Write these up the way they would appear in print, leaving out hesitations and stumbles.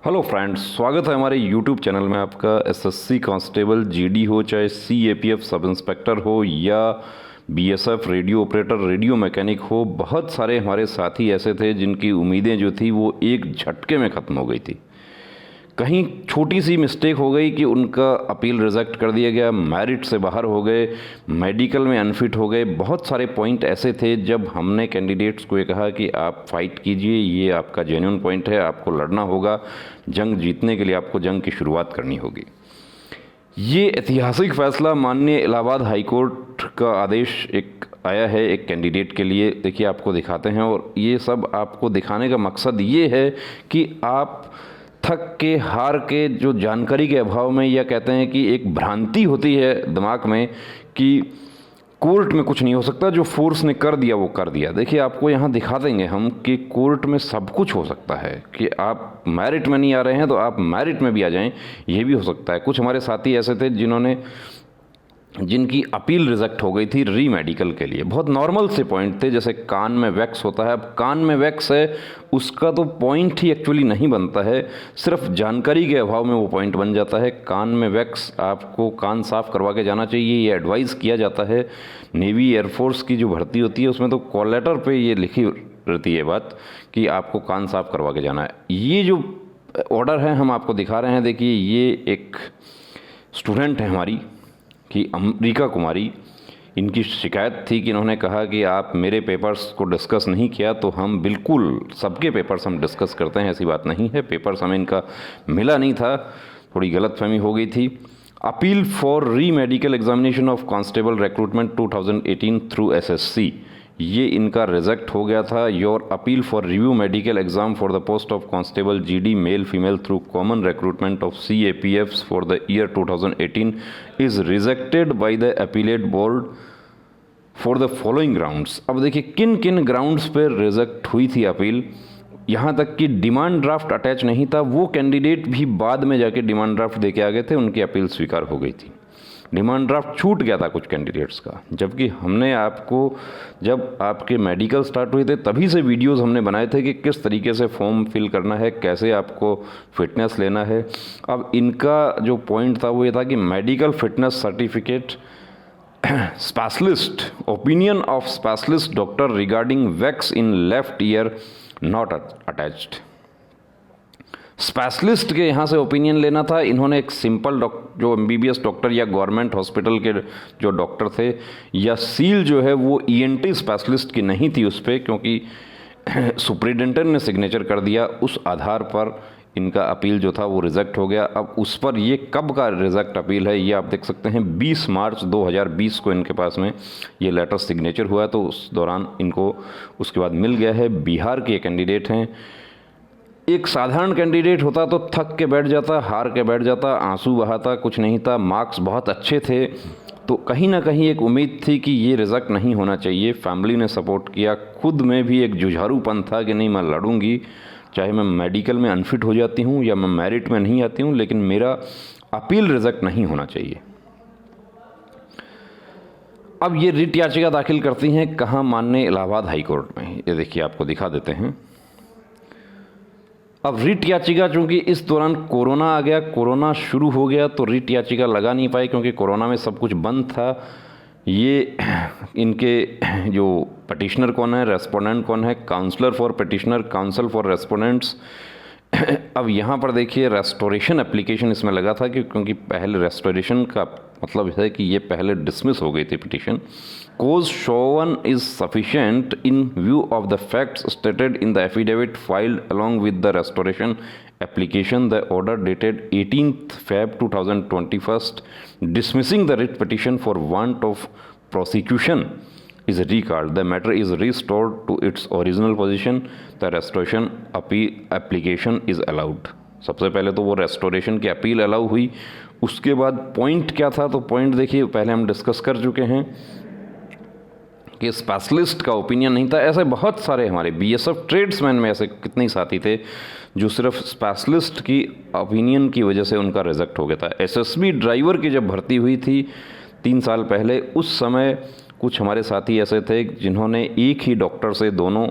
Hello friends, स्वागत है हमारे यूट्यूब चैनल में आपका। एसएससी कांस्टेबल, जीडी हो, चाहे सीएपीएफ सब इंस्पेक्टर हो या BSF radio operator, radio mechanic हो, बहुत सारे हमारे साथी ऐसे थे जिनकी उम्मीदें जो थी वो एक झटके में ख़त्म हो गई थी। कहीं छोटी सी मिस्टेक हो गई कि उनका अपील रिजेक्ट कर दिया गया, मेरिट से बाहर हो गए, मेडिकल में अनफिट हो गए। बहुत सारे पॉइंट ऐसे थे जब हमने कैंडिडेट्स को ये कहा कि आप फाइट कीजिए, ये आपका जेन्युइन पॉइंट है, आपको लड़ना होगा, जंग जीतने के लिए आपको जंग की शुरुआत करनी होगी। ये ऐतिहासिक फैसला माननीय इलाहाबाद हाई कोर्ट का आदेश एक आया है एक कैंडिडेट के लिए। देखिए, आपको दिखाते हैं, और ये सब आपको दिखाने का मकसद ये है कि आप थक के, हार के, जो जानकारी के अभाव में, या कहते हैं कि एक भ्रांति होती है दिमाग में कि कोर्ट में कुछ नहीं हो सकता, जो फोर्स ने कर दिया वो कर दिया। देखिए, आपको यहाँ दिखा देंगे हम कि कोर्ट में सब कुछ हो सकता है। कि आप मेरिट में नहीं आ रहे हैं तो आप मेरिट में भी आ जाएं, ये भी हो सकता है। कुछ हमारे साथी ऐसे थे जिनकी अपील रिजेक्ट हो गई थी री मेडिकल के लिए। बहुत नॉर्मल से पॉइंट थे, जैसे कान में वैक्स होता है। अब कान में वैक्स है, उसका तो पॉइंट ही एक्चुअली नहीं बनता है, सिर्फ जानकारी के अभाव में वो पॉइंट बन जाता है। कान में वैक्स, आपको कान साफ करवा के जाना चाहिए, ये एडवाइस किया जाता है। नेवी एयरफोर्स की जो भर्ती होती है उसमें तो कॉल लेटर पर ये लिखी रहती है बात कि आपको कान साफ करवा के जाना है। ये जो ऑर्डर है हम आपको दिखा रहे हैं। देखिए, ये एक स्टूडेंट है हमारी कि अमरीका कुमारी, इनकी शिकायत थी कि इन्होंने कहा कि आप मेरे पेपर्स को डिस्कस नहीं किया। तो हम बिल्कुल सबके पेपर्स हम डिस्कस करते हैं, ऐसी बात नहीं है। पेपर्स हमें इनका मिला नहीं था, थोड़ी गलतफहमी हो गई थी। Appeal for re medical examination of constable recruitment 2018 through SSC, ये इनका रिजेक्ट हो गया था। Your appeal for review medical exam for the post of constable GD male female through common recruitment of CAPFs for the year 2018 is rejected by the appellate board for the following grounds. अब देखिए किन किन grounds पर reject हुई थी appeal. यहाँ तक कि डिमांड ड्राफ्ट अटैच नहीं था, वो कैंडिडेट भी बाद में जाके डिमांड ड्राफ्ट दे के आ गए थे, उनकी अपील स्वीकार हो गई थी। डिमांड ड्राफ्ट छूट गया था कुछ कैंडिडेट्स का, जबकि हमने आपको, जब आपके मेडिकल स्टार्ट हुए थे तभी से वीडियोस हमने बनाए थे कि किस तरीके से फॉर्म फिल करना है, कैसे आपको फिटनेस लेना है। अब इनका जो पॉइंट था वो ये था कि medical fitness certificate, specialist, opinion of specialist doctor regarding wax in left ear not attached. Specialist के यहाँ से ओपिनियन लेना था। इन्होंने एक सिंपल जो एमबीबीएस डॉक्टर या गवर्नमेंट हॉस्पिटल के जो डॉक्टर थे, या सील जो है वो ईएनटी स्पेशलिस्ट की नहीं थी उस पर, क्योंकि सुप्रिटेंडेंट ने सिग्नेचर कर दिया। उस आधार पर इनका अपील जो था वो रिजेक्ट हो गया। अब उस पर ये कब का रिजेक्ट अपील है ये आप देख सकते हैं। 20 मार्च 2020 को इनके पास में ये लेटर सिग्नेचर हुआ है, तो उस दौरान इनको उसके बाद मिल गया है। बिहार के कैंडिडेट हैं। एक साधारण कैंडिडेट होता तो थक के बैठ जाता, हार के बैठ जाता, आंसू बहाता, कुछ नहीं था। मार्क्स बहुत अच्छे थे, तो कहीं ना कहीं एक उम्मीद थी कि ये रिजेक्ट नहीं होना चाहिए। फैमिली ने सपोर्ट किया, खुद में भी एक जुझारूपन था कि नहीं, मैं लड़ूंगी, चाहे मैं मेडिकल में अनफिट हो जाती हूँ या मैं मेरिट में नहीं आती हूँ, लेकिन मेरा अपील रिजेक्ट नहीं होना चाहिए। अब ये रिट याचिका दाखिल करती हैं कहाँ? माननीय इलाहाबाद हाई कोर्ट में। ये देखिए, आपको दिखा देते हैं। अब रिट याचिका, चूंकि इस दौरान कोरोना आ गया, कोरोना शुरू हो गया, तो रिट याचिका लगा नहीं पाई, क्योंकि कोरोना में सब कुछ बंद था। ये इनके जो पटिशनर कौन है, रेस्पोंडेंट कौन है, counsellor for petitioner, counsel for respondents. अब यहाँ पर देखिए, रेस्टोरेशन एप्लीकेशन इसमें लगा था क्योंकि पहले रेस्टोरेशन का मतलब है कि ये पहले डिसमिस हो गई थी petition. Cause shown is sufficient in view of the facts stated in the affidavit filed along with the restoration application. The order dated 18th Feb 2021 dismissing the writ petition for want of prosecution is recalled. The matter is restored to its original position. The restoration application is allowed. सबसे पहले तो वो restoration की appeal allow हुई। उसके बाद point क्या था? तो पॉइंट देखिए, पहले हम डिस्कस कर चुके हैं कि स्पेशलिस्ट का ओपिनियन नहीं था। ऐसे बहुत सारे हमारे बीएसएफ ट्रेड्समैन में ऐसे कितने साथी थे जो सिर्फ स्पेशलिस्ट की ओपिनियन की वजह से उनका रिजेक्ट हो गया था। एसएसबी ड्राइवर की जब भर्ती हुई थी 3 साल पहले, उस समय कुछ हमारे साथी ऐसे थे जिन्होंने एक ही डॉक्टर से दोनों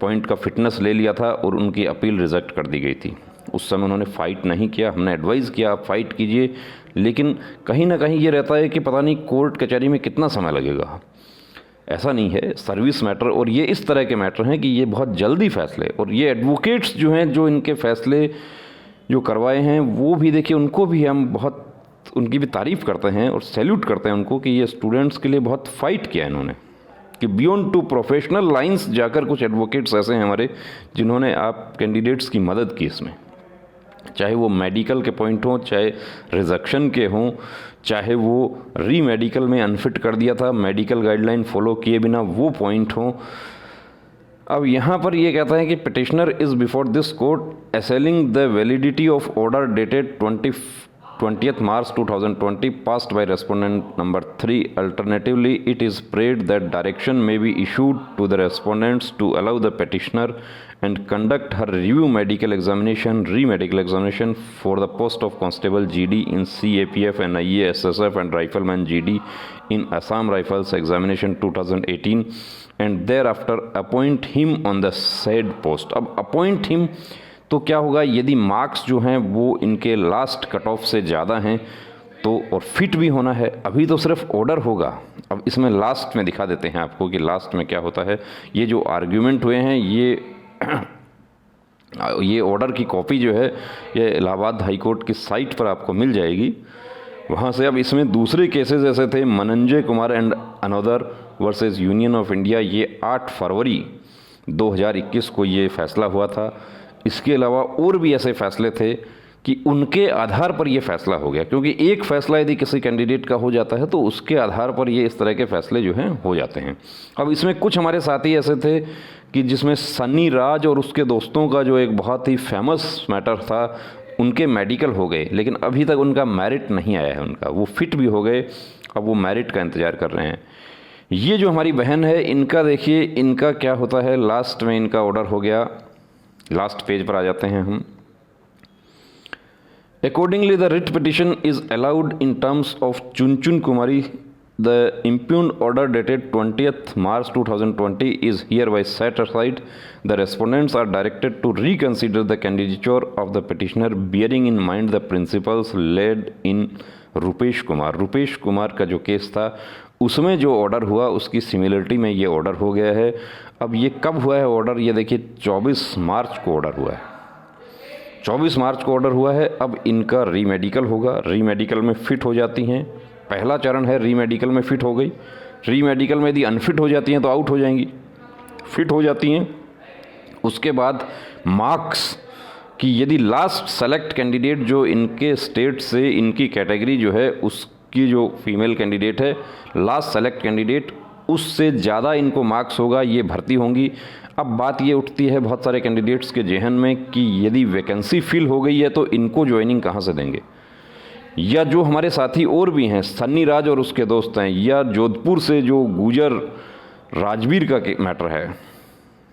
पॉइंट का फिटनेस ले लिया था और उनकी अपील रिजेक्ट कर दी गई थी। उस समय उन्होंने फ़ाइट नहीं किया, हमने एडवाइस किया आप फ़ाइट कीजिए, लेकिन कहीं ना कहीं ये रहता है कि पता नहीं कोर्ट कचहरी में कितना समय लगेगा। ऐसा नहीं है, सर्विस मैटर और ये इस तरह के मैटर हैं कि ये बहुत जल्दी फैसले, और ये एडवोकेट्स जो हैं जो इनके फैसले जो करवाए हैं वो भी देखिए, उनको भी हम बहुत उनकी भी तारीफ़ करते हैं और सैल्यूट करते हैं उनको कि ये स्टूडेंट्स के लिए बहुत फ़ाइट किया इन्होंने, कि बियॉन्ड टू प्रोफेशनल लाइंस जाकर कुछ एडवोकेट्स ऐसे हैं हमारे जिन्होंने आप कैंडिडेट्स की मदद की इसमें, चाहे वो मेडिकल के पॉइंट हों, चाहे रिजेक्शन के हों, चाहे वो री मेडिकल में अनफिट कर दिया था, मेडिकल गाइडलाइन फॉलो किए बिना वो पॉइंट हों। अब यहाँ पर ये कहता है कि petitioner is before this court assailing the validity of order dated 20th March 2020 passed by respondent number 3. Alternatively, it is prayed that direction may be issued to the respondents to allow the petitioner and conduct her review medical examination, re-medical examination for the post of constable GD in CAPF, NIA, SSF and Rifleman GD in Assam Rifles examination 2018 and thereafter appoint him on the said post. अब appoint him तो क्या होगा, यदि marks जो हैं वो इनके last cut off से ज़्यादा हैं तो, और फिट भी होना है, अभी तो सिर्फ ऑर्डर होगा। अब इसमें लास्ट में दिखा देते हैं आपको कि लास्ट में क्या होता है। ये जो आर्ग्यूमेंट हुए हैं ये ऑर्डर की कॉपी जो है ये इलाहाबाद हाई कोर्ट की साइट पर आपको मिल जाएगी, वहाँ से। अब इसमें दूसरे केसेस ऐसे थे, Mananjay Kumar and another versus union of India, ये 8 फरवरी 2021 को ये फैसला हुआ था। इसके अलावा और भी ऐसे फैसले थे कि उनके आधार पर ये फैसला हो गया, क्योंकि एक फ़ैसला यदि किसी कैंडिडेट का हो जाता है तो उसके आधार पर ये इस तरह के फ़ैसले जो हैं हो जाते हैं। अब इसमें कुछ हमारे साथी ऐसे थे कि जिसमें सन्नी राज और उसके दोस्तों का जो एक बहुत ही फेमस मैटर था, उनके मेडिकल हो गए लेकिन अभी तक उनका मेरिट नहीं आया है उनका, वो फिट भी हो गए, अब वो मेरिट का इंतज़ार कर रहे हैं। ये जो हमारी बहन है इनका देखिए, इनका क्या होता है, लास्ट में इनका ऑर्डर हो गया। लास्ट पेज पर आ जाते हैं हम। Accordingly the writ petition is allowed in terms of Chunchun Kumari. The impugned order dated 20th March 2020 is hereby set aside. The respondents are directed to reconsider the candidature of the petitioner bearing in mind the principles laid in Rupesh Kumar. Rupesh Kumar का जो case था उसमें जो order हुआ उसकी similarity में ये order हो गया है। अब ये कब हुआ है ऑर्डर, ये देखिए 24 मार्च को ऑर्डर हुआ है, 24 मार्च को ऑर्डर हुआ है। अब इनका री मेडिकल होगा, री मेडिकल में फिट हो जाती हैं, पहला चरण है री मेडिकल में फिट हो गई, री मेडिकल में यदि अनफिट हो जाती हैं तो आउट हो जाएंगी, फिट हो जाती हैं। उसके बाद मार्क्स कि यदि लास्ट सेलेक्ट कैंडिडेट जो इनके स्टेट से इनकी कैटेगरी जो है उसकी जो फीमेल कैंडिडेट है, लास्ट सेलेक्ट कैंडिडेट, उससे ज़्यादा इनको मार्क्स होगा, ये भर्ती होंगी। अब बात ये उठती है बहुत सारे कैंडिडेट्स के जहन में कि यदि वैकेंसी फिल हो गई है तो इनको ज्वाइनिंग कहाँ से देंगे, या जो हमारे साथी और भी हैं, सन्नी राज और उसके दोस्त हैं, या जोधपुर से जो गुजर राजवीर का मैटर है,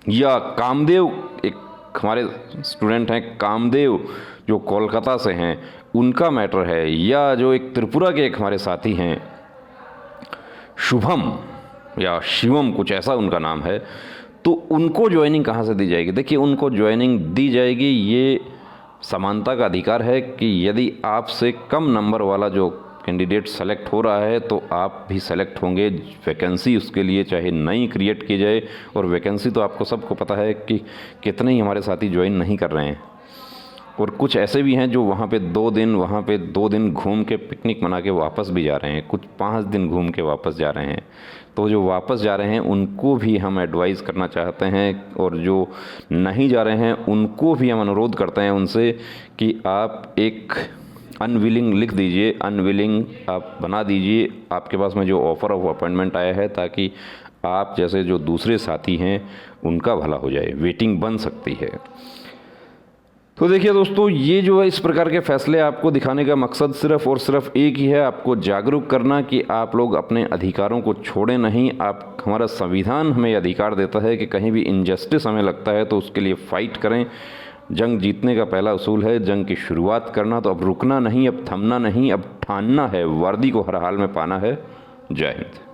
या कामदेव एक हमारे स्टूडेंट हैं कामदेव जो कोलकाता से हैं उनका मैटर है, या जो एक त्रिपुरा के एक हमारे साथी हैं शुभम या शिवम कुछ ऐसा उनका नाम है, तो उनको ज्वाइनिंग कहाँ से दी जाएगी। देखिए उनको ज्वाइनिंग दी जाएगी, ये समानता का अधिकार है कि यदि आपसे कम नंबर वाला जो कैंडिडेट सेलेक्ट हो रहा है तो आप भी सेलेक्ट होंगे। वैकेंसी उसके लिए चाहे नई क्रिएट की जाए, और वैकेंसी तो आपको सबको पता है कि कितने ही हमारे साथी ज्वाइन नहीं कर रहे हैं, और कुछ ऐसे भी हैं जो वहाँ पे 2 दिन घूम के पिकनिक मना के वापस भी जा रहे हैं, कुछ 5 दिन घूम के वापस जा रहे हैं। तो जो वापस जा रहे हैं उनको भी हम एडवाइस करना चाहते हैं, और जो नहीं जा रहे हैं उनको भी हम अनुरोध करते हैं उनसे कि आप एक अनविलिंग लिख दीजिए, अनविलिंग आप बना दीजिए आपके पास में जो ऑफ़र ऑफ अपॉइंटमेंट आया है, ताकि आप जैसे जो दूसरे साथी हैं उनका भला हो जाए, वेटिंग बन सकती है। तो देखिए दोस्तों, ये जो है इस प्रकार के फैसले आपको दिखाने का मकसद सिर्फ़ और सिर्फ एक ही है, आपको जागरूक करना कि आप लोग अपने अधिकारों को छोड़ें नहीं। आप हमारा संविधान हमें अधिकार देता है कि कहीं भी इनजस्टिस हमें लगता है तो उसके लिए फ़ाइट करें। जंग जीतने का पहला उसूल है जंग की शुरुआत करना, तो अब रुकना नहीं, अब थमना नहीं, अब ठानना है, वर्दी को हर हाल में पाना है। जय हिंद।